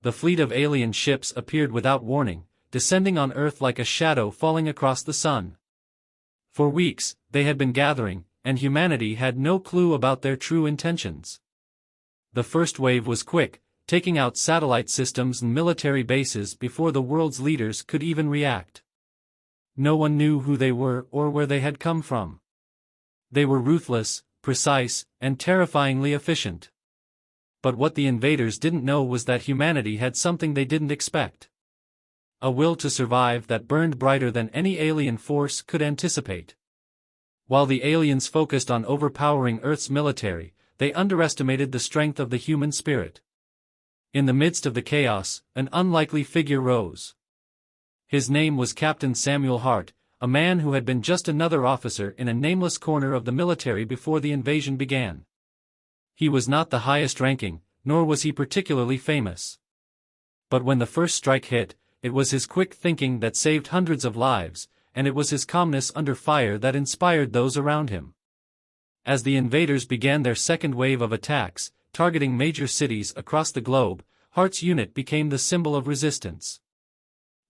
The fleet of alien ships appeared without warning, descending on Earth like a shadow falling across the sun. For weeks, they had been gathering, and humanity had no clue about their true intentions. The first wave was quick, taking out satellite systems and military bases before the world's leaders could even react. No one knew who they were or where they had come from. They were ruthless, precise, and terrifyingly efficient. But what the invaders didn't know was that humanity had something they didn't expect. A will to survive that burned brighter than any alien force could anticipate. While the aliens focused on overpowering Earth's military, they underestimated the strength of the human spirit. In the midst of the chaos, an unlikely figure rose. His name was Captain Samuel Hart, a man who had been just another officer in a nameless corner of the military before the invasion began. He was not the highest ranking, nor was he particularly famous. But when the first strike hit, it was his quick thinking that saved hundreds of lives, and it was his calmness under fire that inspired those around him. As the invaders began their second wave of attacks, targeting major cities across the globe, Hart's unit became the symbol of resistance.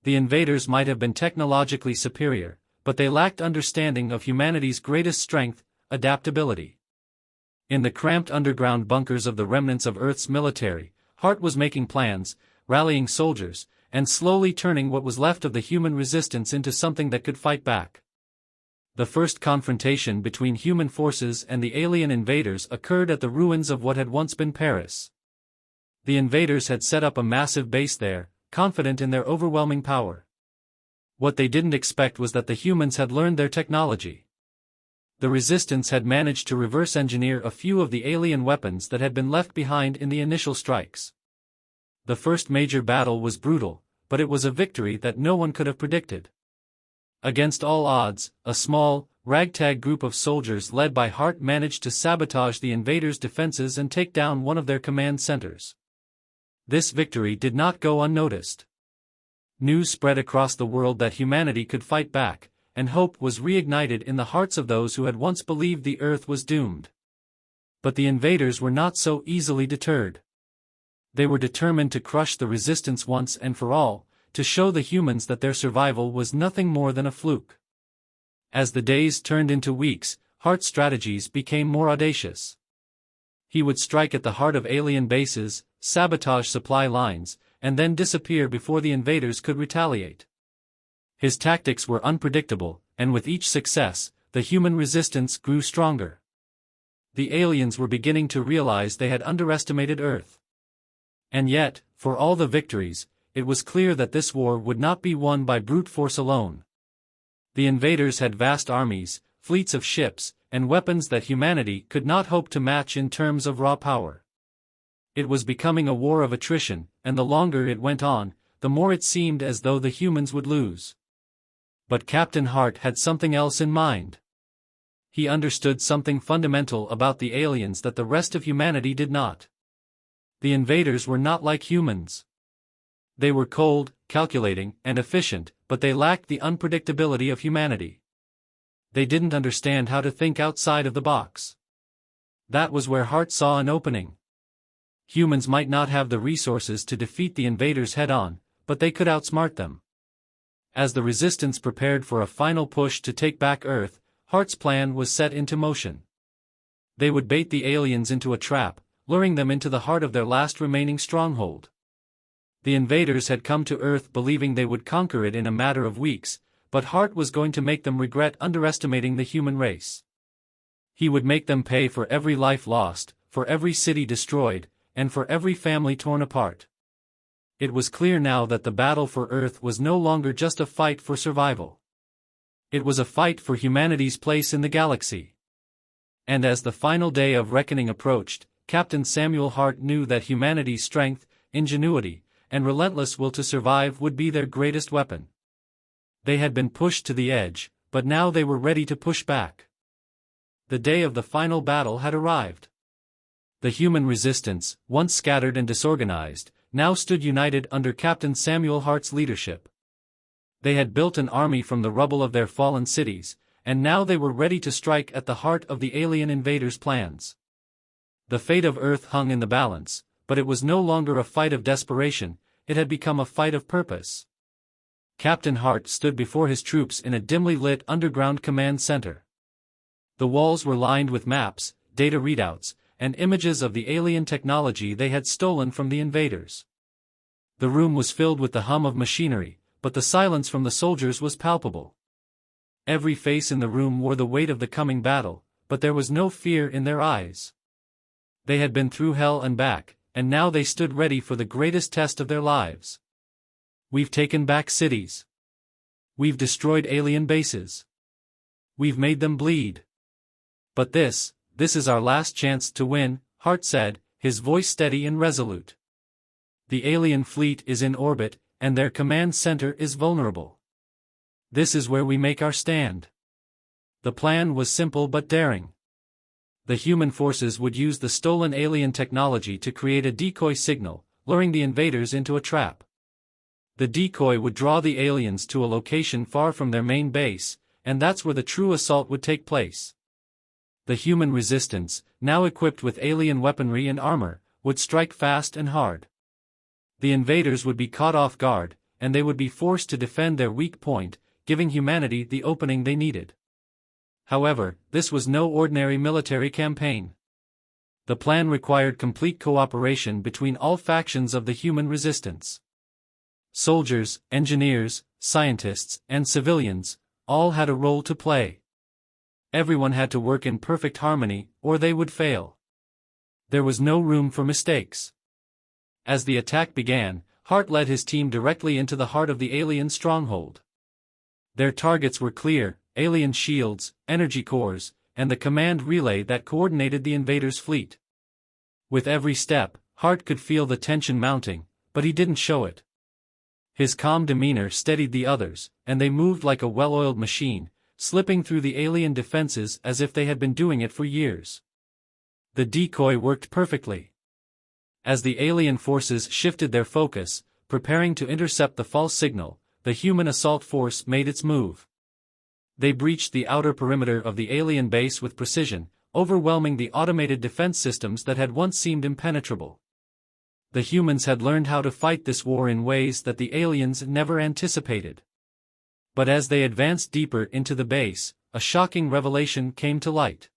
The invaders might have been technologically superior, but they lacked understanding of humanity's greatest strength, adaptability. In the cramped underground bunkers of the remnants of Earth's military, Hart was making plans, rallying soldiers, and slowly turning what was left of the human resistance into something that could fight back. The first confrontation between human forces and the alien invaders occurred at the ruins of what had once been Paris. The invaders had set up a massive base there, confident in their overwhelming power. What they didn't expect was that the humans had learned their technology. The resistance had managed to reverse engineer a few of the alien weapons that had been left behind in the initial strikes. The first major battle was brutal, but it was a victory that no one could have predicted. Against all odds, a small, ragtag group of soldiers led by Hart managed to sabotage the invaders' defenses and take down one of their command centers. This victory did not go unnoticed. News spread across the world that humanity could fight back, and hope was reignited in the hearts of those who had once believed the Earth was doomed. But the invaders were not so easily deterred. They were determined to crush the resistance once and for all, to show the humans that their survival was nothing more than a fluke. As the days turned into weeks, Hart's strategies became more audacious. He would strike at the heart of alien bases, sabotage supply lines, and then disappear before the invaders could retaliate. His tactics were unpredictable, and with each success, the human resistance grew stronger. The aliens were beginning to realize they had underestimated Earth. And yet, for all the victories, it was clear that this war would not be won by brute force alone. The invaders had vast armies, fleets of ships, and weapons that humanity could not hope to match in terms of raw power. It was becoming a war of attrition, and the longer it went on, the more it seemed as though the humans would lose. But Captain Hart had something else in mind. He understood something fundamental about the aliens that the rest of humanity did not. The invaders were not like humans. They were cold, calculating, and efficient, but they lacked the unpredictability of humanity. They didn't understand how to think outside of the box. That was where Hart saw an opening. Humans might not have the resources to defeat the invaders head-on, but they could outsmart them. As the resistance prepared for a final push to take back Earth, Hart's plan was set into motion. They would bait the aliens into a trap, luring them into the heart of their last remaining stronghold. The invaders had come to Earth believing they would conquer it in a matter of weeks, but Hart was going to make them regret underestimating the human race. He would make them pay for every life lost, for every city destroyed, and for every family torn apart. It was clear now that the battle for Earth was no longer just a fight for survival. It was a fight for humanity's place in the galaxy. And as the final day of reckoning approached, Captain Samuel Hart knew that humanity's strength, ingenuity, and relentless will to survive would be their greatest weapon. They had been pushed to the edge, but now they were ready to push back. The day of the final battle had arrived. The human resistance, once scattered and disorganized, now stood united under Captain Samuel Hart's leadership. They had built an army from the rubble of their fallen cities, and now they were ready to strike at the heart of the alien invaders' plans. The fate of Earth hung in the balance, but it was no longer a fight of desperation, it had become a fight of purpose. Captain Hart stood before his troops in a dimly lit underground command center. The walls were lined with maps, data readouts, and images of the alien technology they had stolen from the invaders. The room was filled with the hum of machinery, but the silence from the soldiers was palpable. Every face in the room wore the weight of the coming battle, but there was no fear in their eyes. They had been through hell and back, and now they stood ready for the greatest test of their lives. We've taken back cities. We've destroyed alien bases. We've made them bleed. But this is our last chance to win, Hart said, his voice steady and resolute. The alien fleet is in orbit, and their command center is vulnerable. This is where we make our stand. The plan was simple but daring. The human forces would use the stolen alien technology to create a decoy signal, luring the invaders into a trap. The decoy would draw the aliens to a location far from their main base, and that's where the true assault would take place. The human resistance, now equipped with alien weaponry and armor, would strike fast and hard. The invaders would be caught off guard, and they would be forced to defend their weak point, giving humanity the opening they needed. However, this was no ordinary military campaign. The plan required complete cooperation between all factions of the human resistance. Soldiers, engineers, scientists, and civilians, all had a role to play. Everyone had to work in perfect harmony, or they would fail. There was no room for mistakes. As the attack began, Hart led his team directly into the heart of the alien stronghold. Their targets were clear: alien shields, energy cores, and the command relay that coordinated the invaders' fleet. With every step, Hart could feel the tension mounting, but he didn't show it. His calm demeanor steadied the others, and they moved like a well-oiled machine, slipping through the alien defenses as if they had been doing it for years. The decoy worked perfectly. As the alien forces shifted their focus, preparing to intercept the false signal, the human assault force made its move. They breached the outer perimeter of the alien base with precision, overwhelming the automated defense systems that had once seemed impenetrable. The humans had learned how to fight this war in ways that the aliens never anticipated. But as they advanced deeper into the base, a shocking revelation came to light.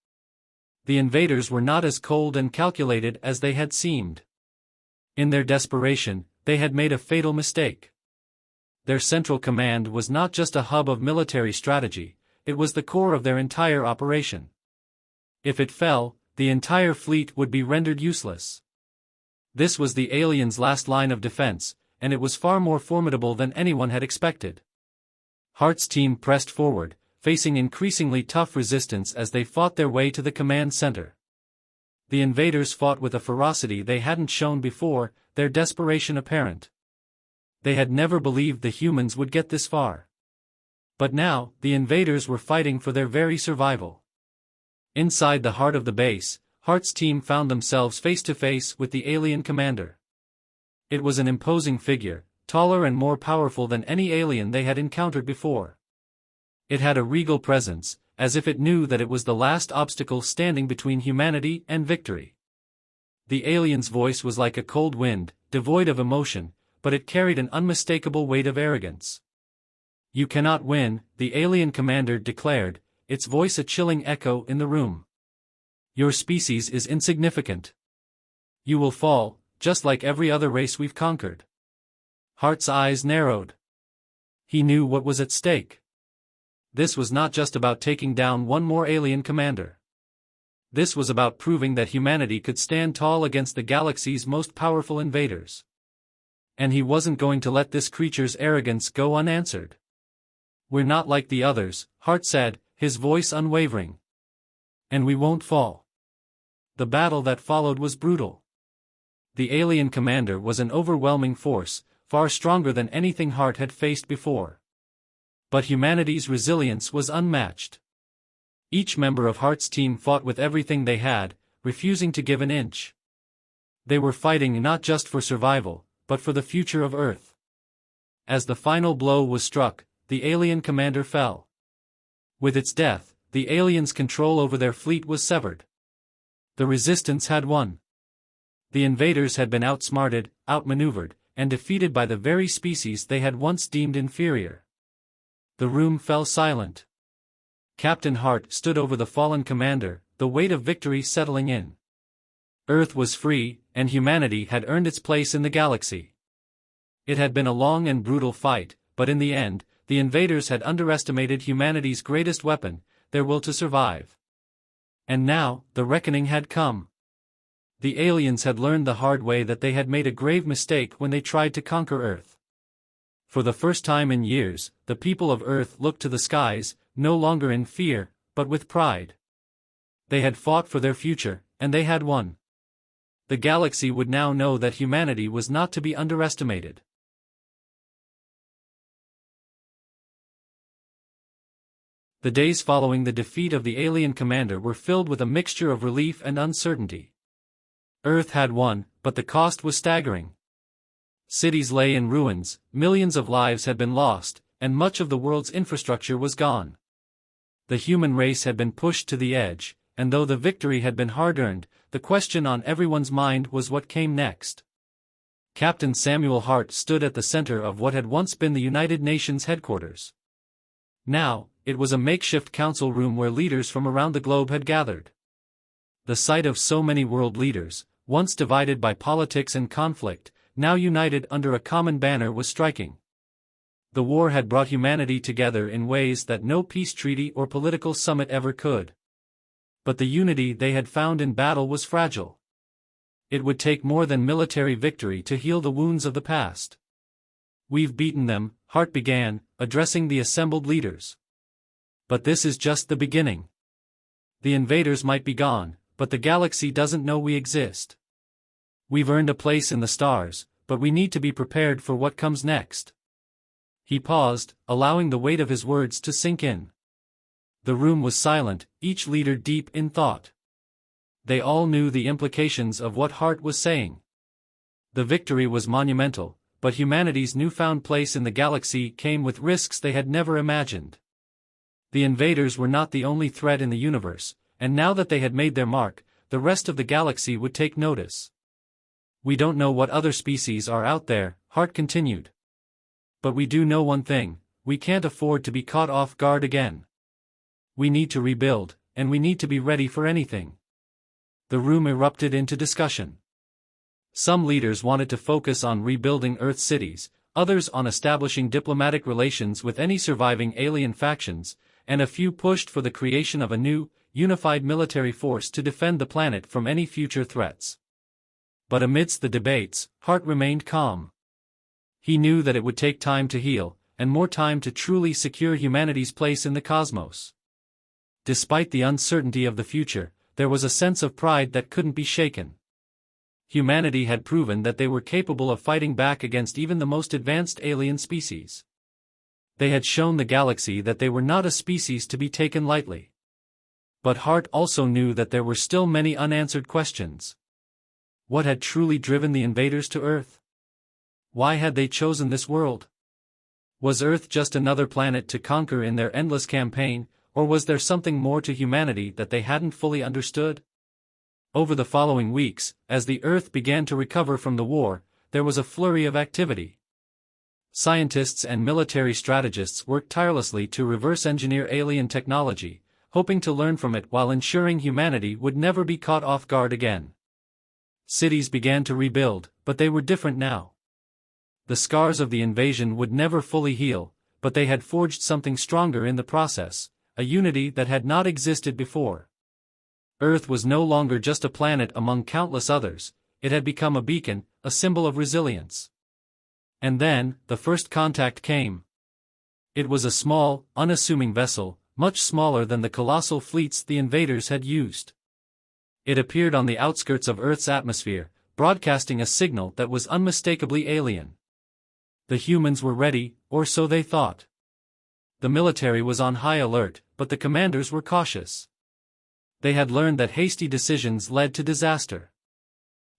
The invaders were not as cold and calculated as they had seemed. In their desperation, they had made a fatal mistake. Their central command was not just a hub of military strategy, it was the core of their entire operation. If it fell, the entire fleet would be rendered useless. This was the aliens' last line of defense, and it was far more formidable than anyone had expected. Hart's team pressed forward, facing increasingly tough resistance as they fought their way to the command center. The invaders fought with a ferocity they hadn't shown before, their desperation apparent. They had never believed the humans would get this far. But now, the invaders were fighting for their very survival. Inside the heart of the base, Hart's team found themselves face to face with the alien commander. It was an imposing figure, taller and more powerful than any alien they had encountered before. It had a regal presence, as if it knew that it was the last obstacle standing between humanity and victory. The alien's voice was like a cold wind, devoid of emotion, but it carried an unmistakable weight of arrogance. "You cannot win," the alien commander declared, its voice a chilling echo in the room. "Your species is insignificant. You will fall, just like every other race we've conquered." Hart's eyes narrowed. He knew what was at stake. This was not just about taking down one more alien commander. This was about proving that humanity could stand tall against the galaxy's most powerful invaders. And he wasn't going to let this creature's arrogance go unanswered. "We're not like the others," Hart said, his voice unwavering. "And we won't fall." The battle that followed was brutal. The alien commander was an overwhelming force, far stronger than anything Hart had faced before. But humanity's resilience was unmatched. Each member of Hart's team fought with everything they had, refusing to give an inch. They were fighting not just for survival, but for the future of Earth. As the final blow was struck, the alien commander fell. With its death, the aliens' control over their fleet was severed. The resistance had won. The invaders had been outsmarted, outmaneuvered, and defeated by the very species they had once deemed inferior. The room fell silent. Captain Hart stood over the fallen commander, the weight of victory settling in. Earth was free, and humanity had earned its place in the galaxy. It had been a long and brutal fight, but in the end, the invaders had underestimated humanity's greatest weapon, their will to survive. And now, the reckoning had come. The aliens had learned the hard way that they had made a grave mistake when they tried to conquer Earth. For the first time in years, the people of Earth looked to the skies, no longer in fear, but with pride. They had fought for their future, and they had won. The galaxy would now know that humanity was not to be underestimated. The days following the defeat of the alien commander were filled with a mixture of relief and uncertainty. Earth had won, but the cost was staggering. Cities lay in ruins, millions of lives had been lost, and much of the world's infrastructure was gone. The human race had been pushed to the edge, and though the victory had been hard-earned, the question on everyone's mind was what came next. Captain Samuel Hart stood at the center of what had once been the United Nations headquarters. Now, it was a makeshift council room where leaders from around the globe had gathered. The sight of so many world leaders, once divided by politics and conflict, now united under a common banner was striking. The war had brought humanity together in ways that no peace treaty or political summit ever could. But the unity they had found in battle was fragile. It would take more than military victory to heal the wounds of the past. "We've beaten them," Hart began, addressing the assembled leaders. "But this is just the beginning. The invaders might be gone, but the galaxy doesn't know we exist. We've earned a place in the stars, but we need to be prepared for what comes next." He paused, allowing the weight of his words to sink in. The room was silent, each leader deep in thought. They all knew the implications of what Hart was saying. The victory was monumental, but humanity's newfound place in the galaxy came with risks they had never imagined. The invaders were not the only threat in the universe, and now that they had made their mark, the rest of the galaxy would take notice. "We don't know what other species are out there," Hart continued. "But we do know one thing: we can't afford to be caught off guard again. We need to rebuild, and we need to be ready for anything." The room erupted into discussion. Some leaders wanted to focus on rebuilding Earth cities, others on establishing diplomatic relations with any surviving alien factions, and a few pushed for the creation of a new, unified military force to defend the planet from any future threats. But amidst the debates, Hart remained calm. He knew that it would take time to heal, and more time to truly secure humanity's place in the cosmos. Despite the uncertainty of the future, there was a sense of pride that couldn't be shaken. Humanity had proven that they were capable of fighting back against even the most advanced alien species. They had shown the galaxy that they were not a species to be taken lightly. But Hart also knew that there were still many unanswered questions. What had truly driven the invaders to Earth? Why had they chosen this world? Was Earth just another planet to conquer in their endless campaign, or was there something more to humanity that they hadn't fully understood? Over the following weeks, as the Earth began to recover from the war, there was a flurry of activity. Scientists and military strategists worked tirelessly to reverse engineer alien technology, hoping to learn from it while ensuring humanity would never be caught off guard again. Cities began to rebuild, but they were different now. The scars of the invasion would never fully heal, but they had forged something stronger in the process, a unity that had not existed before. Earth was no longer just a planet among countless others, it had become a beacon, a symbol of resilience. And then, the first contact came. It was a small, unassuming vessel, much smaller than the colossal fleets the invaders had used. It appeared on the outskirts of Earth's atmosphere, broadcasting a signal that was unmistakably alien. The humans were ready, or so they thought. The military was on high alert, but the commanders were cautious. They had learned that hasty decisions led to disaster.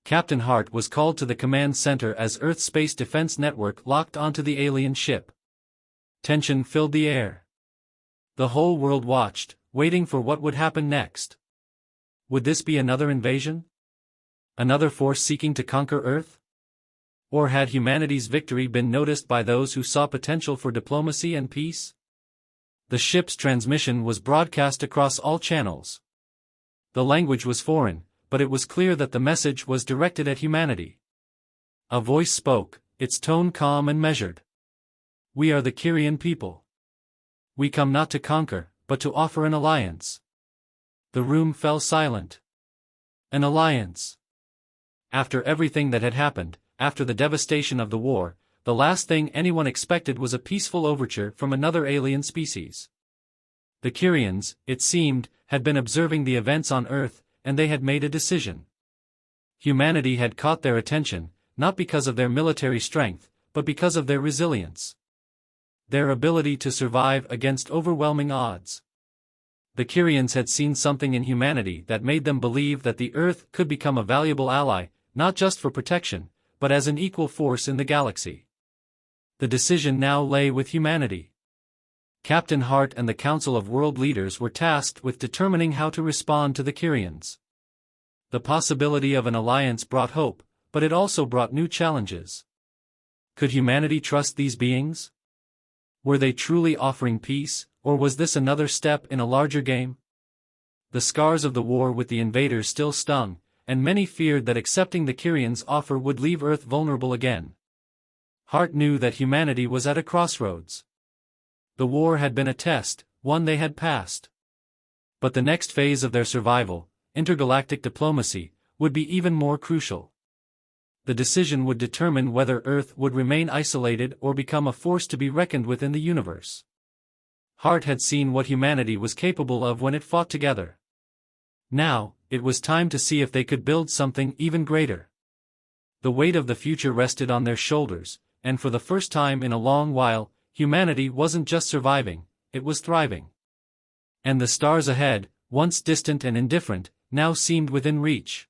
Captain Hart was called to the command center as Earth's space defense network locked onto the alien ship. Tension filled the air. The whole world watched, waiting for what would happen next. Would this be another invasion? Another force seeking to conquer Earth? Or had humanity's victory been noticed by those who saw potential for diplomacy and peace? The ship's transmission was broadcast across all channels. The language was foreign, but it was clear that the message was directed at humanity. A voice spoke, its tone calm and measured. "We are the Kyrian people. We come not to conquer, but to offer an alliance." The room fell silent. An alliance. After everything that had happened, after the devastation of the war, the last thing anyone expected was a peaceful overture from another alien species. The Kyrians, it seemed, had been observing the events on Earth, and they had made a decision. Humanity had caught their attention, not because of their military strength, but because of their resilience. Their ability to survive against overwhelming odds. The Kyrians had seen something in humanity that made them believe that the Earth could become a valuable ally, not just for protection, but as an equal force in the galaxy. The decision now lay with humanity. Captain Hart and the Council of World Leaders were tasked with determining how to respond to the Kyrians. The possibility of an alliance brought hope, but it also brought new challenges. Could humanity trust these beings? Were they truly offering peace, or was this another step in a larger game? The scars of the war with the invaders still stung, and many feared that accepting the Kyrians' offer would leave Earth vulnerable again. Hart knew that humanity was at a crossroads. The war had been a test, one they had passed. But the next phase of their survival, intergalactic diplomacy, would be even more crucial. The decision would determine whether Earth would remain isolated or become a force to be reckoned with in the universe. Hart had seen what humanity was capable of when it fought together. Now, it was time to see if they could build something even greater. The weight of the future rested on their shoulders, and for the first time in a long while, humanity wasn't just surviving, it was thriving. And the stars ahead, once distant and indifferent, now seemed within reach.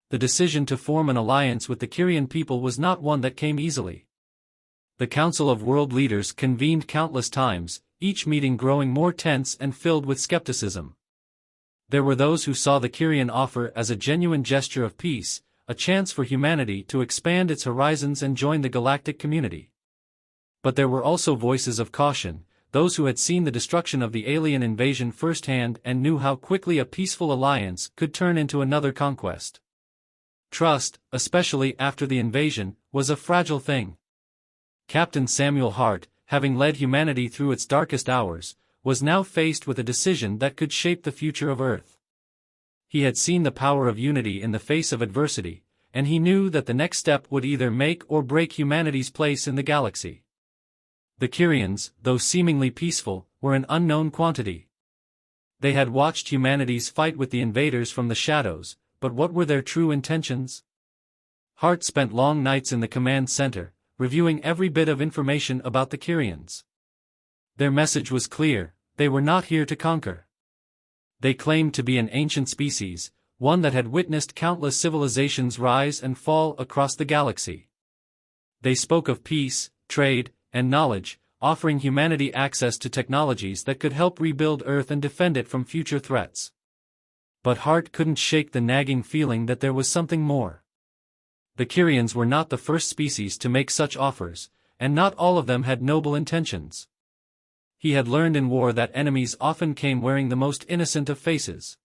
The decision to form an alliance with the Kyrian people was not one that came easily. The Council of World Leaders convened countless times, each meeting growing more tense and filled with skepticism. There were those who saw the Kyrian offer as a genuine gesture of peace, a chance for humanity to expand its horizons and join the galactic community. But there were also voices of caution, those who had seen the destruction of the alien invasion firsthand and knew how quickly a peaceful alliance could turn into another conquest. Trust, especially after the invasion, was a fragile thing. Captain Samuel Hart, having led humanity through its darkest hours, was now faced with a decision that could shape the future of Earth. He had seen the power of unity in the face of adversity, and he knew that the next step would either make or break humanity's place in the galaxy. The Kyrians, though seemingly peaceful, were an unknown quantity. They had watched humanity's fight with the invaders from the shadows, but what were their true intentions? Hart spent long nights in the command center, reviewing every bit of information about the Kyrians. Their message was clear: they were not here to conquer. They claimed to be an ancient species, one that had witnessed countless civilizations rise and fall across the galaxy. They spoke of peace, trade, and knowledge, offering humanity access to technologies that could help rebuild Earth and defend it from future threats. But Hart couldn't shake the nagging feeling that there was something more. The Kyrians were not the first species to make such offers, and not all of them had noble intentions. He had learned in war that enemies often came wearing the most innocent of faces.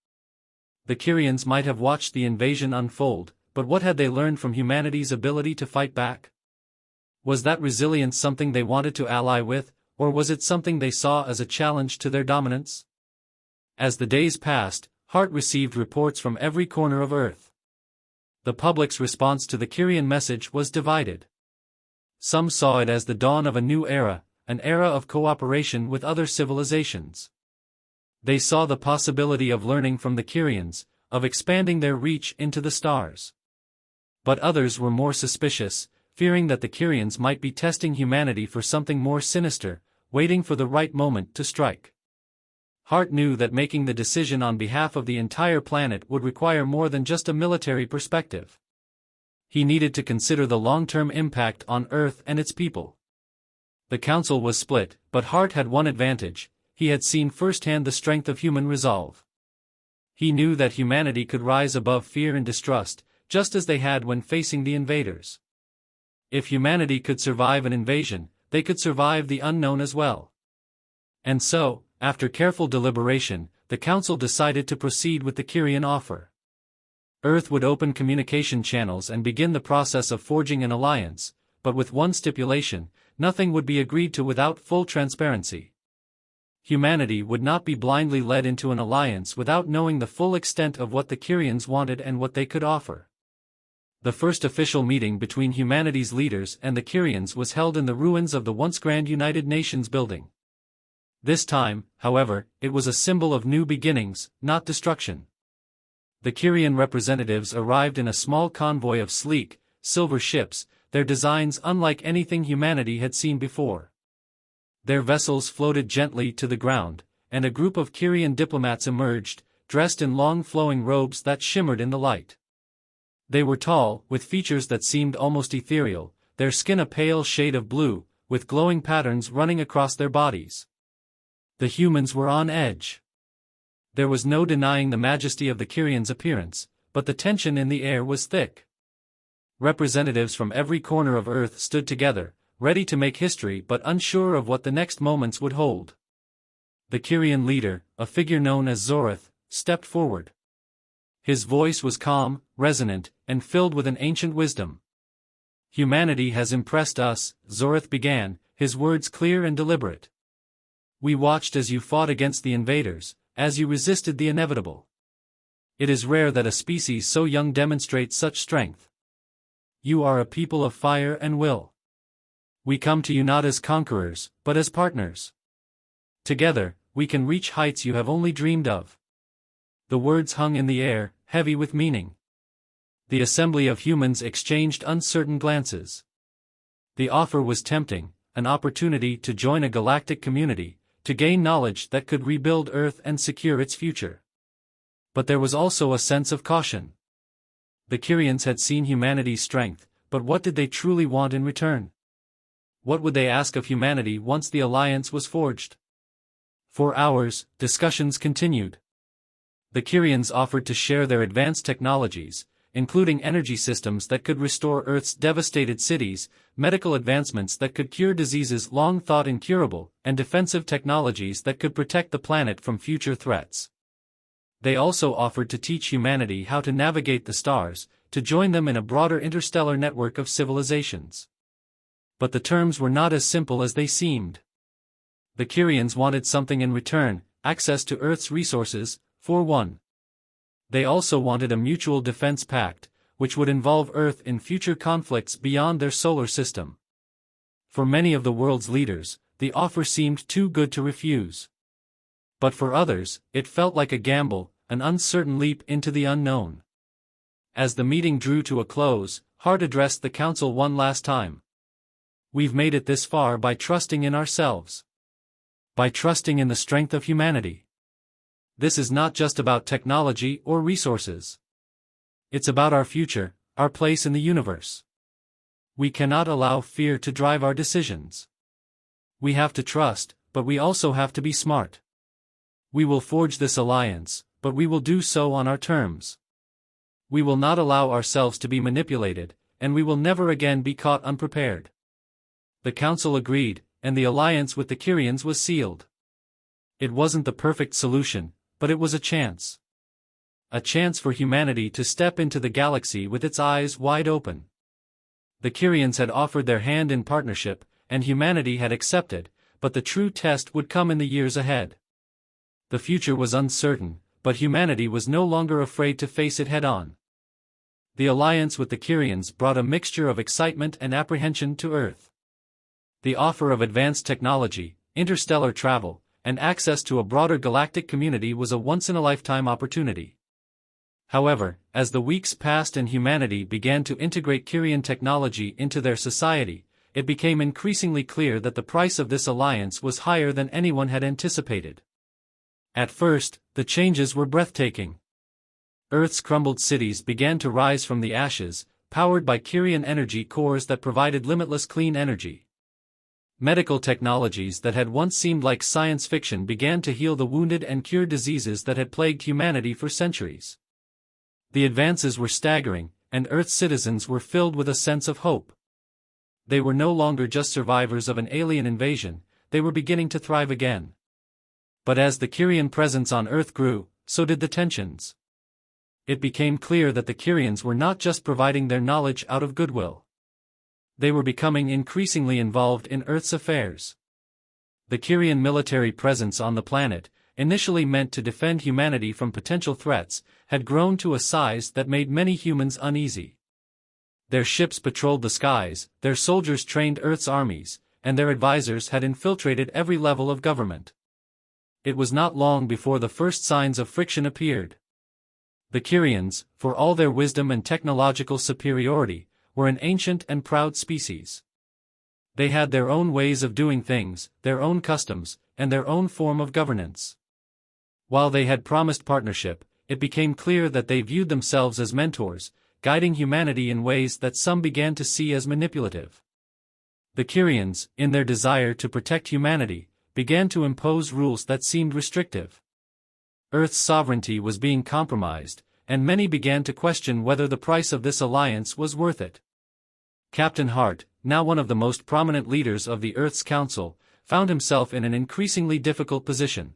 The Kyrians might have watched the invasion unfold, but what had they learned from humanity's ability to fight back? Was that resilience something they wanted to ally with, or was it something they saw as a challenge to their dominance? As the days passed, Hart received reports from every corner of Earth. The public's response to the Kyrian message was divided. Some saw it as the dawn of a new era, an era of cooperation with other civilizations. They saw the possibility of learning from the Kyrians, of expanding their reach into the stars. But others were more suspicious, fearing that the Kyrians might be testing humanity for something more sinister, waiting for the right moment to strike. Hart knew that making the decision on behalf of the entire planet would require more than just a military perspective. He needed to consider the long-term impact on Earth and its people. The council was split, but Hart had one advantage: he had seen firsthand the strength of human resolve. He knew that humanity could rise above fear and distrust, just as they had when facing the invaders. If humanity could survive an invasion, they could survive the unknown as well. And so, after careful deliberation, the Council decided to proceed with the Kyrian offer. Earth would open communication channels and begin the process of forging an alliance, but with one stipulation: nothing would be agreed to without full transparency. Humanity would not be blindly led into an alliance without knowing the full extent of what the Kyrians wanted and what they could offer. The first official meeting between humanity's leaders and the Kyrians was held in the ruins of the once grand United Nations building. This time, however, it was a symbol of new beginnings, not destruction. The Kyrian representatives arrived in a small convoy of sleek, silver ships, their designs unlike anything humanity had seen before. Their vessels floated gently to the ground, and a group of Kyrian diplomats emerged, dressed in long flowing robes that shimmered in the light. They were tall, with features that seemed almost ethereal, their skin a pale shade of blue, with glowing patterns running across their bodies. The humans were on edge. There was no denying the majesty of the Kyrians' appearance, but the tension in the air was thick. Representatives from every corner of Earth stood together, ready to make history but unsure of what the next moments would hold. The Kyrian leader, a figure known as Zorith, stepped forward. His voice was calm, resonant, and filled with an ancient wisdom. "Humanity has impressed us," Zorith began, his words clear and deliberate. "We watched as you fought against the invaders, as you resisted the inevitable. It is rare that a species so young demonstrates such strength. You are a people of fire and will. We come to you not as conquerors, but as partners. Together, we can reach heights you have only dreamed of." The words hung in the air, heavy with meaning. The assembly of humans exchanged uncertain glances. The offer was tempting, an opportunity to join a galactic community, to gain knowledge that could rebuild Earth and secure its future. But there was also a sense of caution. The Kyrians had seen humanity's strength, but what did they truly want in return? What would they ask of humanity once the alliance was forged? For hours, discussions continued. The Kyrians offered to share their advanced technologies, including energy systems that could restore Earth's devastated cities, medical advancements that could cure diseases long thought incurable, and defensive technologies that could protect the planet from future threats. They also offered to teach humanity how to navigate the stars, to join them in a broader interstellar network of civilizations. But the terms were not as simple as they seemed. The Kyrians wanted something in return: access to Earth's resources, for one. They also wanted a mutual defense pact, which would involve Earth in future conflicts beyond their solar system. For many of the world's leaders, the offer seemed too good to refuse. But for others, it felt like a gamble, an uncertain leap into the unknown. As the meeting drew to a close, Hart addressed the Council one last time. "We've made it this far by trusting in ourselves. By trusting in the strength of humanity. This is not just about technology or resources. It's about our future, our place in the universe. We cannot allow fear to drive our decisions. We have to trust, but we also have to be smart. We will forge this alliance, but we will do so on our terms. We will not allow ourselves to be manipulated, and we will never again be caught unprepared." The Council agreed, and the alliance with the Kyrians was sealed. It wasn't the perfect solution, but it was a chance. A chance for humanity to step into the galaxy with its eyes wide open. The Kyrians had offered their hand in partnership, and humanity had accepted, but the true test would come in the years ahead. The future was uncertain, but humanity was no longer afraid to face it head-on. The alliance with the Kyrians brought a mixture of excitement and apprehension to Earth. The offer of advanced technology, interstellar travel, and access to a broader galactic community was a once-in-a-lifetime opportunity. However, as the weeks passed and humanity began to integrate Kyrian technology into their society, it became increasingly clear that the price of this alliance was higher than anyone had anticipated. At first, the changes were breathtaking. Earth's crumbled cities began to rise from the ashes, powered by Kyrian energy cores that provided limitless clean energy. Medical technologies that had once seemed like science fiction began to heal the wounded and cure diseases that had plagued humanity for centuries. The advances were staggering, and Earth's citizens were filled with a sense of hope. They were no longer just survivors of an alien invasion, they were beginning to thrive again. But as the Kyrian presence on Earth grew, so did the tensions. It became clear that the Kyrians were not just providing their knowledge out of goodwill. They were becoming increasingly involved in Earth's affairs. The Kyrian military presence on the planet, initially meant to defend humanity from potential threats, had grown to a size that made many humans uneasy. Their ships patrolled the skies, their soldiers trained Earth's armies, and their advisors had infiltrated every level of government. It was not long before the first signs of friction appeared. The Kyrians, for all their wisdom and technological superiority, were an ancient and proud species. They had their own ways of doing things, their own customs, and their own form of governance. While they had promised partnership, it became clear that they viewed themselves as mentors, guiding humanity in ways that some began to see as manipulative. The Kyrians, in their desire to protect humanity, began to impose rules that seemed restrictive. Earth's sovereignty was being compromised, and many began to question whether the price of this alliance was worth it. Captain Hart, now one of the most prominent leaders of the Earth's Council, found himself in an increasingly difficult position.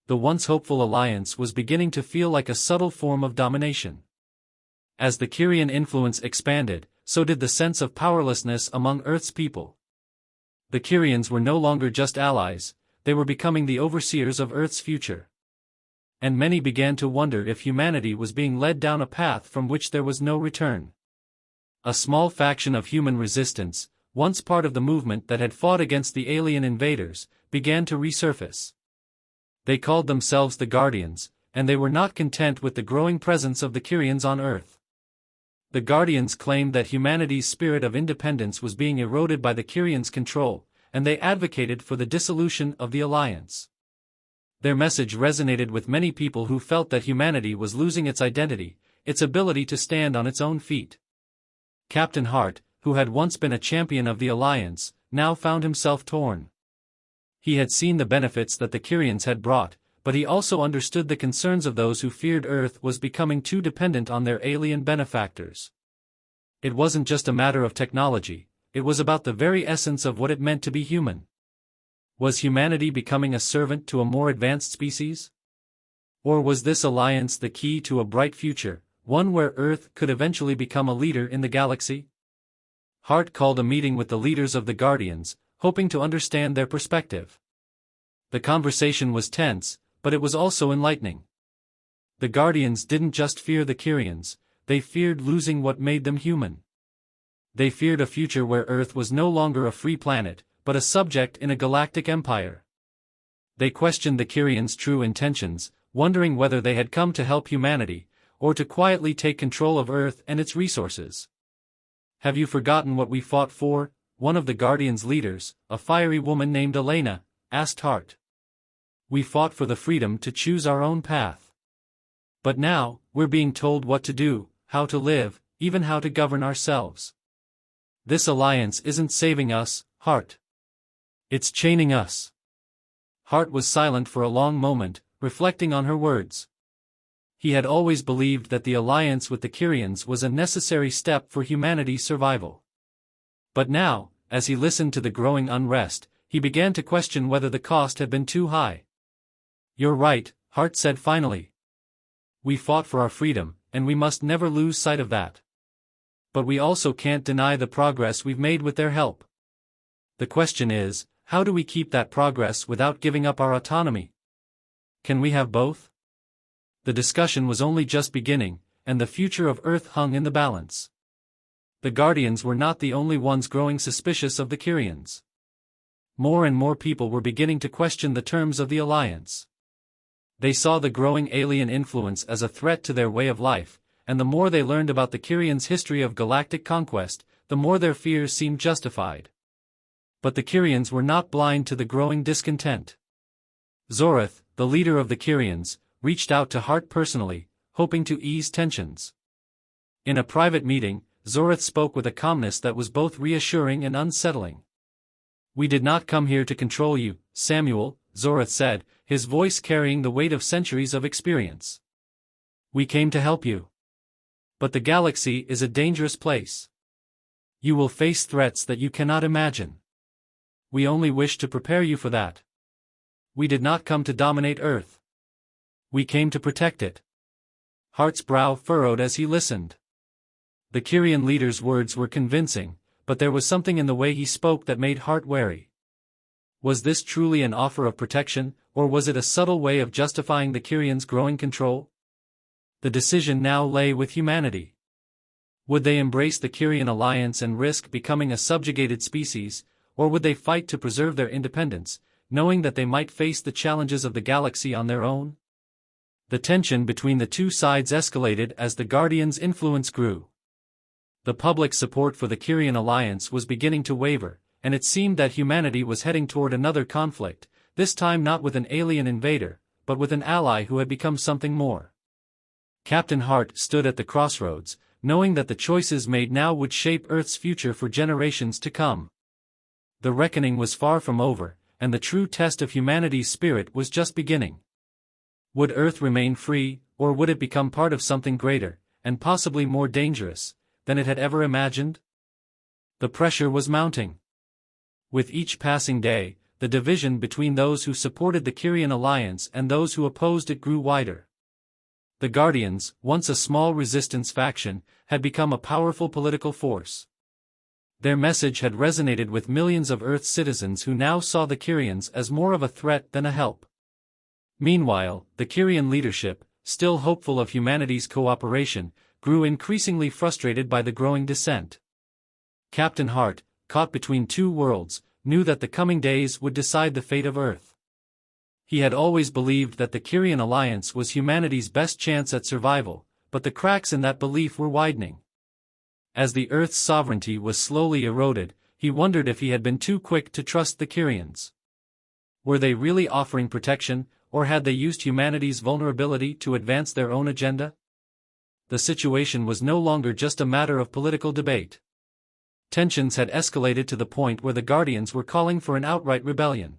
The once hopeful alliance was beginning to feel like a subtle form of domination. As the Kyrian influence expanded, so did the sense of powerlessness among Earth's people. The Kyrians were no longer just allies, they were becoming the overseers of Earth's future. And many began to wonder if humanity was being led down a path from which there was no return. A small faction of human resistance, once part of the movement that had fought against the alien invaders, began to resurface. They called themselves the Guardians, and they were not content with the growing presence of the Kyrians on Earth. The Guardians claimed that humanity's spirit of independence was being eroded by the Kyrians' control, and they advocated for the dissolution of the alliance. Their message resonated with many people who felt that humanity was losing its identity, its ability to stand on its own feet. Captain Hart, who had once been a champion of the alliance, now found himself torn. He had seen the benefits that the Kyrians had brought, but he also understood the concerns of those who feared Earth was becoming too dependent on their alien benefactors. It wasn't just a matter of technology, it was about the very essence of what it meant to be human. Was humanity becoming a servant to a more advanced species? Or was this alliance the key to a bright future, one where Earth could eventually become a leader in the galaxy? Hart called a meeting with the leaders of the Guardians, hoping to understand their perspective. The conversation was tense, but it was also enlightening. The Guardians didn't just fear the Kyrians, they feared losing what made them human. They feared a future where Earth was no longer a free planet, but a subject in a galactic empire. They questioned the Kyrians' true intentions, wondering whether they had come to help humanity, or to quietly take control of Earth and its resources. "Have you forgotten what we fought for?" one of the Guardians' leaders, a fiery woman named Elena, asked Hart. "We fought for the freedom to choose our own path. But now, we're being told what to do, how to live, even how to govern ourselves. This alliance isn't saving us, Hart. It's chaining us." Hart was silent for a long moment, reflecting on her words. He had always believed that the alliance with the Kyrians was a necessary step for humanity's survival. But now, as he listened to the growing unrest, he began to question whether the cost had been too high. "You're right," Hart said finally. "We fought for our freedom, and we must never lose sight of that. But we also can't deny the progress we've made with their help. The question is, how do we keep that progress without giving up our autonomy? Can we have both?" The discussion was only just beginning, and the future of Earth hung in the balance. The Guardians were not the only ones growing suspicious of the Kyrians. More and more people were beginning to question the terms of the alliance. They saw the growing alien influence as a threat to their way of life, and the more they learned about the Kyrians' history of galactic conquest, the more their fears seemed justified. But the Kyrians were not blind to the growing discontent. Zorath, the leader of the Kyrians, reached out to Hart personally, hoping to ease tensions. In a private meeting, Zorath spoke with a calmness that was both reassuring and unsettling. "We did not come here to control you, Samuel," Zorath said, his voice carrying the weight of centuries of experience. "We came to help you. But the galaxy is a dangerous place. You will face threats that you cannot imagine. We only wish to prepare you for that. We did not come to dominate Earth. We came to protect it. Hart's brow furrowed as he listened. The Kyrian leader's words were convincing, but there was something in the way he spoke that made Hart wary. Was this truly an offer of protection, or was it a subtle way of justifying the Kyrians' growing control? The decision now lay with humanity. Would they embrace the Kyrian alliance and risk becoming a subjugated species, or would they fight to preserve their independence, knowing that they might face the challenges of the galaxy on their own? The tension between the two sides escalated as the Guardians' influence grew. The public support for the Kyrian alliance was beginning to waver, and it seemed that humanity was heading toward another conflict, this time not with an alien invader, but with an ally who had become something more. Captain Hart stood at the crossroads, knowing that the choices made now would shape Earth's future for generations to come. The reckoning was far from over, and the true test of humanity's spirit was just beginning. Would Earth remain free, or would it become part of something greater, and possibly more dangerous, than it had ever imagined? The pressure was mounting. With each passing day, the division between those who supported the Kyrian alliance and those who opposed it grew wider. The Guardians, once a small resistance faction, had become a powerful political force. Their message had resonated with millions of Earth's citizens who now saw the Kyrians as more of a threat than a help. Meanwhile, the Kyrian leadership, still hopeful of humanity's cooperation, grew increasingly frustrated by the growing dissent. Captain Hart, caught between two worlds, knew that the coming days would decide the fate of Earth. He had always believed that the Kyrian alliance was humanity's best chance at survival, but the cracks in that belief were widening. As the Earth's sovereignty was slowly eroded, he wondered if he had been too quick to trust the Kyrians. Were they really offering protection, or had they used humanity's vulnerability to advance their own agenda? The situation was no longer just a matter of political debate. Tensions had escalated to the point where the Guardians were calling for an outright rebellion.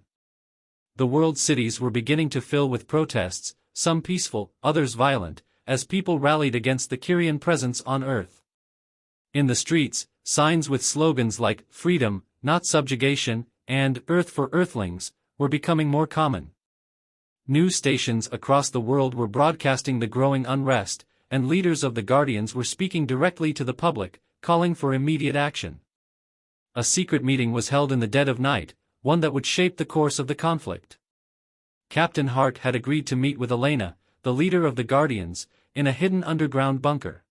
The world's cities were beginning to fill with protests, some peaceful, others violent, as people rallied against the Kyrian presence on Earth. In the streets, signs with slogans like "Freedom, not subjugation," and "Earth for Earthlings," were becoming more common. News stations across the world were broadcasting the growing unrest, and leaders of the Guardians were speaking directly to the public, calling for immediate action. A secret meeting was held in the dead of night, one that would shape the course of the conflict. Captain Hart had agreed to meet with Elena, the leader of the Guardians, in a hidden underground bunker.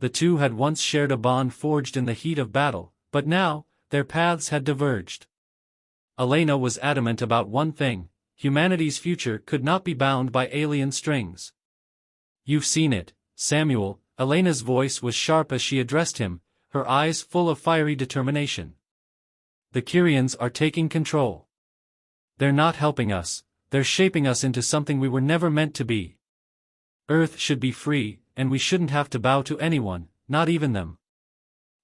The two had once shared a bond forged in the heat of battle, but now, their paths had diverged. Elena was adamant about one thing: humanity's future could not be bound by alien strings. "You've seen it, Samuel." Elena's voice was sharp as she addressed him, her eyes full of fiery determination. "The Kyrians are taking control. They're not helping us, they're shaping us into something we were never meant to be. Earth should be free, and we shouldn't have to bow to anyone, not even them."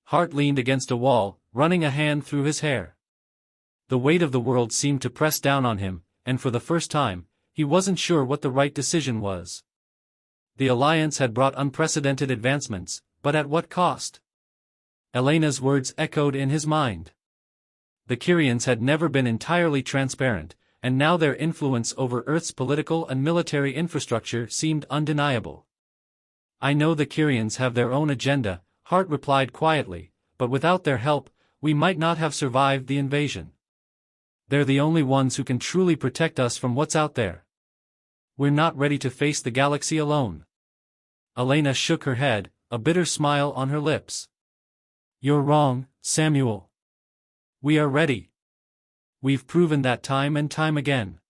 Hart leaned against a wall, running a hand through his hair. The weight of the world seemed to press down on him, and for the first time, he wasn't sure what the right decision was. The alliance had brought unprecedented advancements, but at what cost? Elena's words echoed in his mind. The Kyrians had never been entirely transparent, and now their influence over Earth's political and military infrastructure seemed undeniable. "I know the Kyrians have their own agenda," Hart replied quietly, "but without their help, we might not have survived the invasion. They're the only ones who can truly protect us from what's out there. We're not ready to face the galaxy alone." Elena shook her head, a bitter smile on her lips. "You're wrong, Samuel. We are ready. We've proven that time and time again.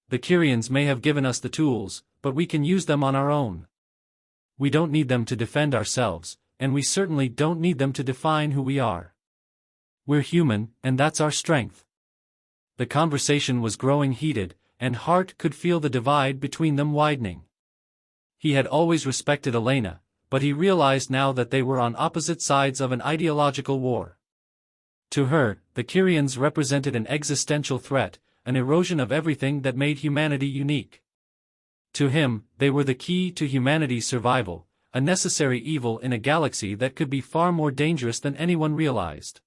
The Kyrians may have given us the tools, but we can use them on our own. We don't need them to defend ourselves, and we certainly don't need them to define who we are. We're human, and that's our strength." The conversation was growing heated, and Hart could feel the divide between them widening. He had always respected Elena, but he realized now that they were on opposite sides of an ideological war. To her, the Kyrians represented an existential threat, an erosion of everything that made humanity unique. To him, they were the key to humanity's survival, a necessary evil in a galaxy that could be far more dangerous than anyone realized.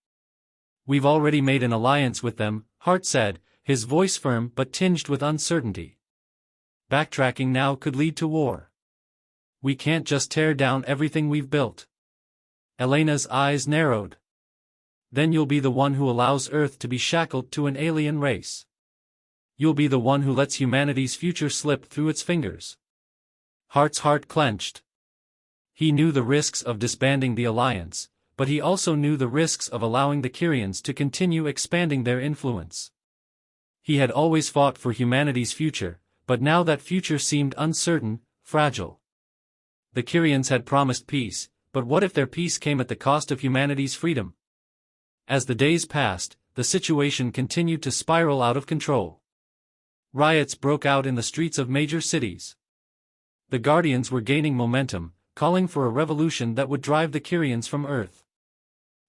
"We've already made an alliance with them," Hart said, his voice firm but tinged with uncertainty. "Backtracking now could lead to war. We can't just tear down everything we've built." Elena's eyes narrowed. "Then you'll be the one who allows Earth to be shackled to an alien race. You'll be the one who lets humanity's future slip through its fingers." Hart's heart clenched. He knew the risks of disbanding the alliance, but he also knew the risks of allowing the Kyrians to continue expanding their influence. He had always fought for humanity's future, but now that future seemed uncertain, fragile. The Kyrians had promised peace, but what if their peace came at the cost of humanity's freedom? As the days passed, the situation continued to spiral out of control. Riots broke out in the streets of major cities. The Guardians were gaining momentum, calling for a revolution that would drive the Kyrians from Earth.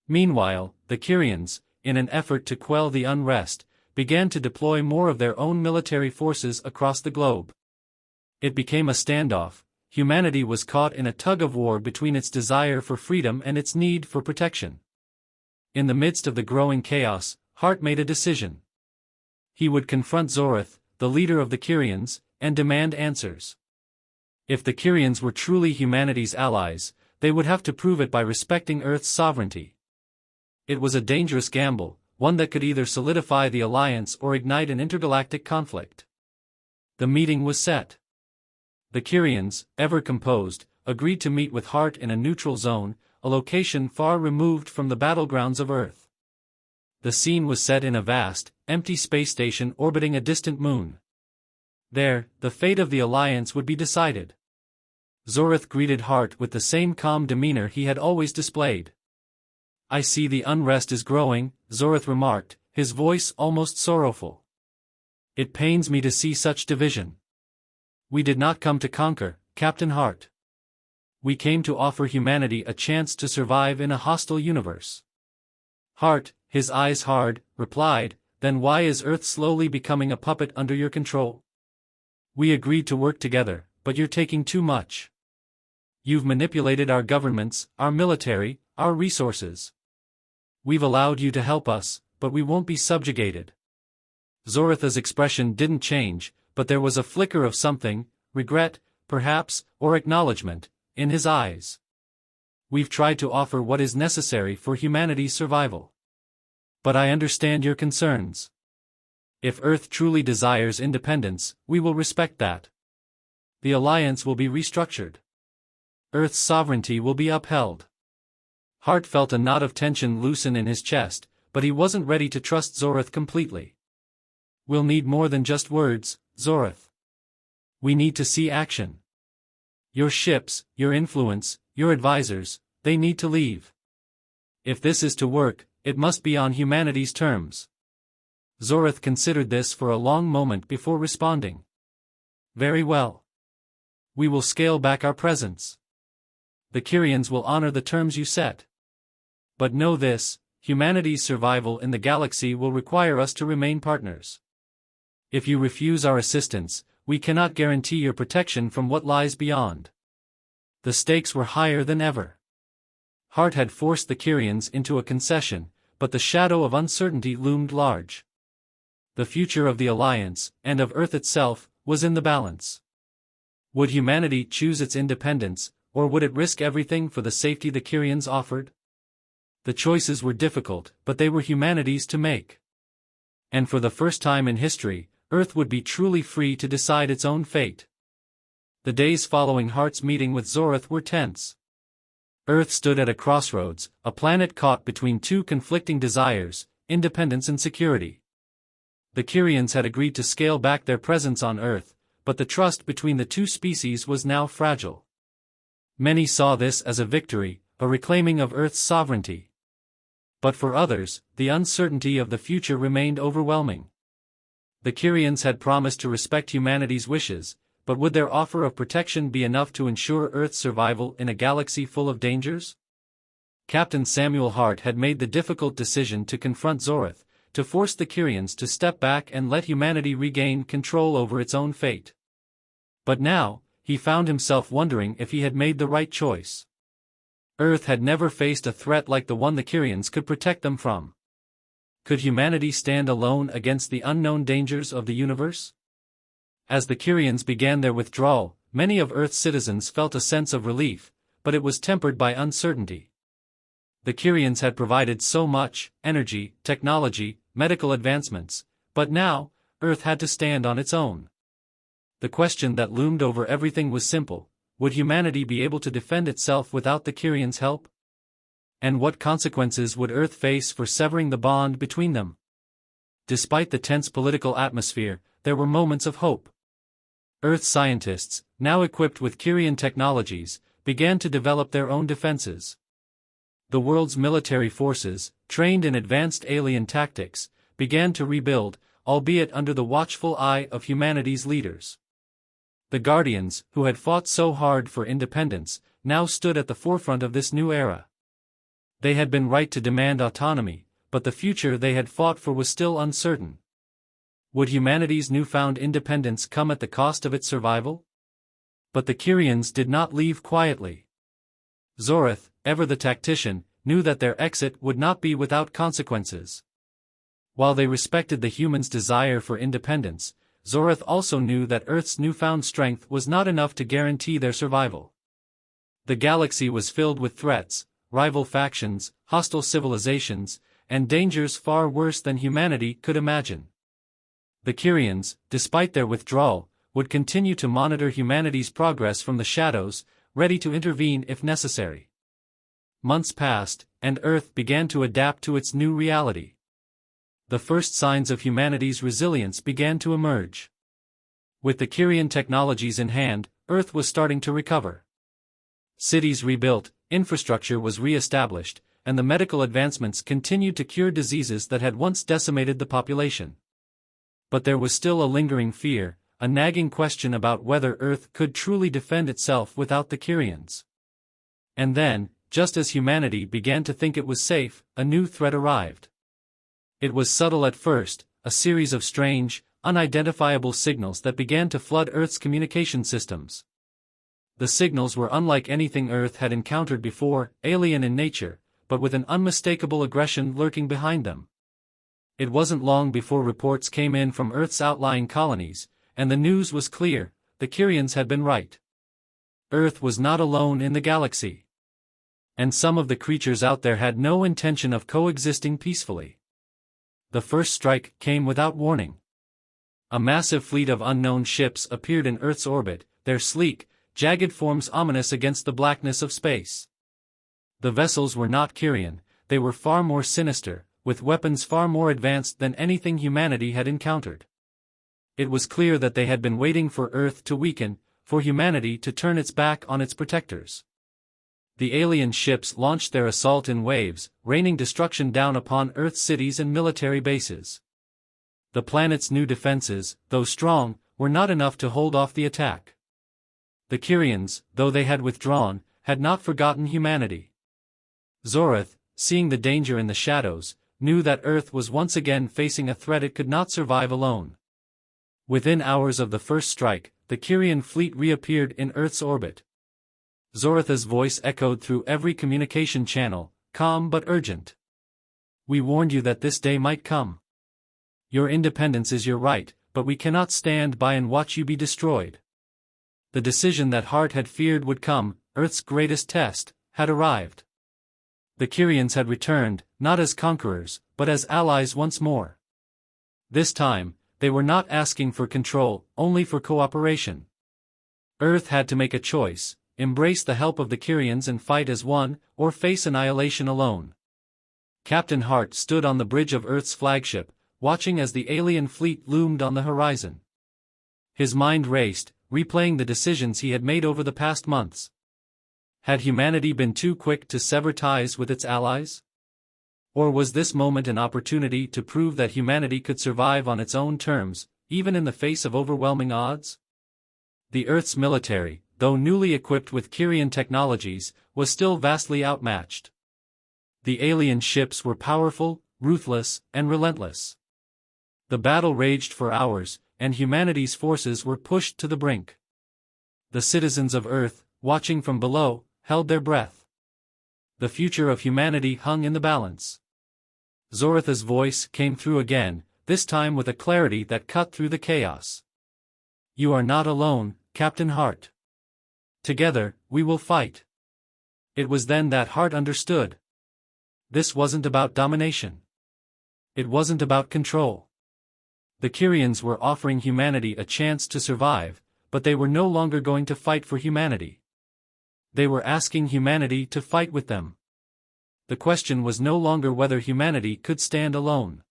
Meanwhile, the Kyrians, in an effort to quell the unrest, began to deploy more of their own military forces across the globe. It became a standoff. Humanity was caught in a tug-of-war between its desire for freedom and its need for protection. In the midst of the growing chaos, Hart made a decision. He would confront Zorath, the leader of the Kyrians, and demand answers. If the Kyrians were truly humanity's allies, they would have to prove it by respecting Earth's sovereignty. It was a dangerous gamble, one that could either solidify the alliance or ignite an intergalactic conflict. The meeting was set. The Kyrians, ever composed, agreed to meet with Hart in a neutral zone, a location far removed from the battlegrounds of Earth. The scene was set in a vast, empty space station orbiting a distant moon. There, the fate of the alliance would be decided. Zorath greeted Hart with the same calm demeanor he had always displayed. "I see the unrest is growing," Zorath remarked, his voice almost sorrowful. "It pains me to see such division. We did not come to conquer, Captain Hart. We came to offer humanity a chance to survive in a hostile universe." Hart, his eyes hard, replied, "Then why is Earth slowly becoming a puppet under your control? We agreed to work together, but you're taking too much. You've manipulated our governments, our military, our resources. We've allowed you to help us, but we won't be subjugated." Zorath's expression didn't change, but there was a flicker of something, regret, perhaps, or acknowledgement, in his eyes. "We've tried to offer what is necessary for humanity's survival. But I understand your concerns. If Earth truly desires independence, we will respect that. The alliance will be restructured. Earth's sovereignty will be upheld." Hart felt a knot of tension loosen in his chest, but he wasn't ready to trust Zorath completely. "We'll need more than just words, Zorath. We need to see action. Your ships, your influence, your advisors, they need to leave. If this is to work, it must be on humanity's terms." Zorath considered this for a long moment before responding. "Very well. We will scale back our presence. The Kyrians will honor the terms you set. But know this, humanity's survival in the galaxy will require us to remain partners. If you refuse our assistance, we cannot guarantee your protection from what lies beyond." The stakes were higher than ever. Hart had forced the Kyrians into a concession, but the shadow of uncertainty loomed large. The future of the Alliance, and of Earth itself, was in the balance. Would humanity choose its independence, or would it risk everything for the safety the Kyrians offered? The choices were difficult, but they were humanity's to make. And for the first time in history, Earth would be truly free to decide its own fate. The days following Hart's meeting with Zorath were tense. Earth stood at a crossroads, a planet caught between two conflicting desires, independence and security. The Kyrians had agreed to scale back their presence on Earth, but the trust between the two species was now fragile. Many saw this as a victory, a reclaiming of Earth's sovereignty. But for others, the uncertainty of the future remained overwhelming. The Kyrians had promised to respect humanity's wishes, but would their offer of protection be enough to ensure Earth's survival in a galaxy full of dangers? Captain Samuel Hart had made the difficult decision to confront Zorath, to force the Kyrians to step back and let humanity regain control over its own fate. But now, he found himself wondering if he had made the right choice. Earth had never faced a threat like the one the Kyrians could protect them from. Could humanity stand alone against the unknown dangers of the universe? As the Kyrians began their withdrawal, many of Earth's citizens felt a sense of relief, but it was tempered by uncertainty. The Kyrians had provided so much energy, technology, medical advancements, but now, Earth had to stand on its own. The question that loomed over everything was simple: would humanity be able to defend itself without the Kyrians' help? And what consequences would Earth face for severing the bond between them? Despite the tense political atmosphere, there were moments of hope. Earth scientists, now equipped with Kyrian technologies, began to develop their own defenses. The world's military forces, trained in advanced alien tactics, began to rebuild, albeit under the watchful eye of humanity's leaders. The Guardians, who had fought so hard for independence, now stood at the forefront of this new era. They had been right to demand autonomy, but the future they had fought for was still uncertain. Would humanity's newfound independence come at the cost of its survival? But the Kyrians did not leave quietly. Zorith, ever the tactician, knew that their exit would not be without consequences. While they respected the humans' desire for independence, Zorith also knew that Earth's newfound strength was not enough to guarantee their survival. The galaxy was filled with threats, rival factions, hostile civilizations, and dangers far worse than humanity could imagine. The Kyrians, despite their withdrawal, would continue to monitor humanity's progress from the shadows, ready to intervene if necessary. Months passed, and Earth began to adapt to its new reality. The first signs of humanity's resilience began to emerge. With the Kyrian technologies in hand, Earth was starting to recover. Cities rebuilt, infrastructure was re-established, and the medical advancements continued to cure diseases that had once decimated the population. But there was still a lingering fear, a nagging question about whether Earth could truly defend itself without the Kyrians. And then, just as humanity began to think it was safe, a new threat arrived. It was subtle at first, a series of strange, unidentifiable signals that began to flood Earth's communication systems. The signals were unlike anything Earth had encountered before, alien in nature, but with an unmistakable aggression lurking behind them. It wasn't long before reports came in from Earth's outlying colonies, and the news was clear: the Kyrians had been right. Earth was not alone in the galaxy. And some of the creatures out there had no intention of coexisting peacefully. The first strike came without warning. A massive fleet of unknown ships appeared in Earth's orbit, their sleek, jagged forms ominous against the blackness of space. The vessels were not Kyrian, they were far more sinister, with weapons far more advanced than anything humanity had encountered. It was clear that they had been waiting for Earth to weaken, for humanity to turn its back on its protectors. The alien ships launched their assault in waves, raining destruction down upon Earth's cities and military bases. The planet's new defenses, though strong, were not enough to hold off the attack. The Kyrians, though they had withdrawn, had not forgotten humanity. Zorith, seeing the danger in the shadows, knew that Earth was once again facing a threat it could not survive alone. Within hours of the first strike, the Kyrian fleet reappeared in Earth's orbit. Zoritha's voice echoed through every communication channel, calm but urgent. "We warned you that this day might come. Your independence is your right, but we cannot stand by and watch you be destroyed." The decision that Heart had feared would come, Earth's greatest test, had arrived. The Kyrians had returned, not as conquerors, but as allies once more. This time, they were not asking for control, only for cooperation. Earth had to make a choice: embrace the help of the Kyrians and fight as one, or face annihilation alone. Captain Hart stood on the bridge of Earth's flagship, watching as the alien fleet loomed on the horizon. His mind raced, replaying the decisions he had made over the past months. Had humanity been too quick to sever ties with its allies? Or was this moment an opportunity to prove that humanity could survive on its own terms, even in the face of overwhelming odds? The Earth's military, though newly equipped with Kyrian technologies, was still vastly outmatched. The alien ships were powerful, ruthless, and relentless. The battle raged for hours, and humanity's forces were pushed to the brink. The citizens of Earth, watching from below, held their breath. The future of humanity hung in the balance. Zoratha's voice came through again, this time with a clarity that cut through the chaos. "You are not alone, Captain Hart. Together, we will fight." It was then that Hart understood. This wasn't about domination. It wasn't about control. The Kyrians were offering humanity a chance to survive, but they were no longer going to fight for humanity. They were asking humanity to fight with them. The question was no longer whether humanity could stand alone.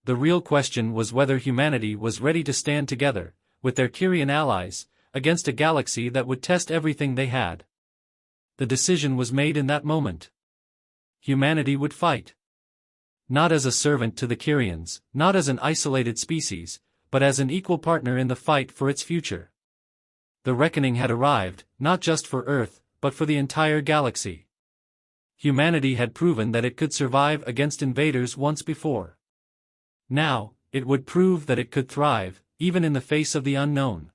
The real question was whether humanity was ready to stand together, with their Kyrian allies, against a galaxy that would test everything they had. The decision was made in that moment. Humanity would fight. Not as a servant to the Kyrians, not as an isolated species, but as an equal partner in the fight for its future. The reckoning had arrived, not just for Earth, but for the entire galaxy. Humanity had proven that it could survive against invaders once before. Now, it would prove that it could thrive, even in the face of the unknown.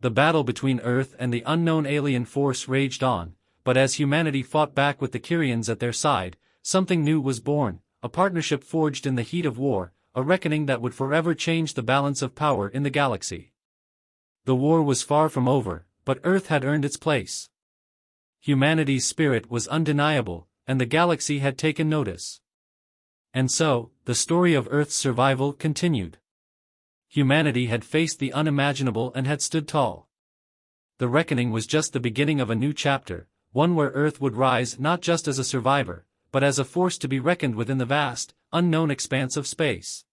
The battle between Earth and the unknown alien force raged on, but as humanity fought back with the Kyrians at their side, something new was born, a partnership forged in the heat of war, a reckoning that would forever change the balance of power in the galaxy. The war was far from over, but Earth had earned its place. Humanity's spirit was undeniable, and the galaxy had taken notice. And so, the story of Earth's survival continued. Humanity had faced the unimaginable and had stood tall. The reckoning was just the beginning of a new chapter, one where Earth would rise not just as a survivor, but as a force to be reckoned with in the vast, unknown expanse of space.